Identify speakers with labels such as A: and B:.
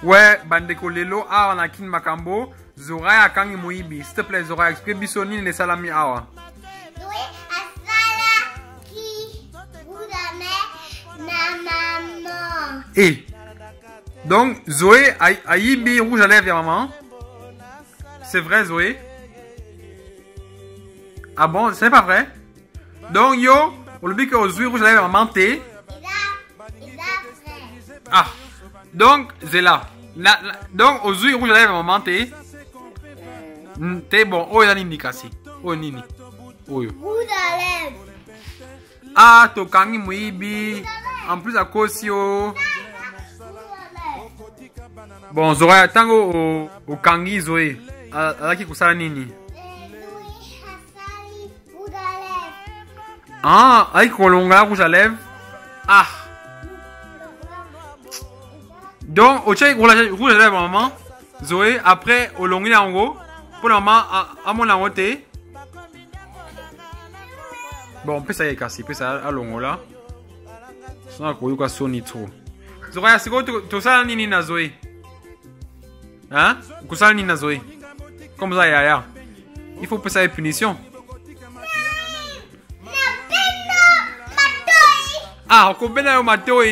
A: Ouais, bandeko lelo awa na kin makambo. Zoraya akangi moyibi. S'il te plaît, Zoraya, explique biso nini ne salami awa.
B: Zoé asala ki budame na maman.
A: Eh. Donc, Zoé ayibi rouge à lèvres ya maman. C'est vrai, Zoé? Ah bon, c'est pas vrai? Donc, yo, on lui dit que Zoé rouge à lèvres ya maman, t'es? Ah. Donc, c'est là. Donc, Zoé rouge à lèvres ya maman, t'es? T'es bon. Oh, il y a nini kasi. Oh, nini. Oh, yo.
B: Rouge à lèvres.
A: Ah, tokangi moyibi. En plus, à cause yo. Bon, Zoraya, tango au kangi Zoé. Alaki kusala nini? Ah, alaki kolonga rouge à lèvres. Ah. Donc, au tchèque rouge à lèvres maman. Zoé, après au longi nango. Pour la maman, à mon nango te. Bon, on peut ça y casser, peut ça à longo là. Sinon, on peut sonner trop. Zoraya, c'est quoi tu ça nini na Zoé? Hein? Kusala nini na Zoé? Comme ça, yaya. Il faut passer à la punition. Ah, on peut bien au matoi.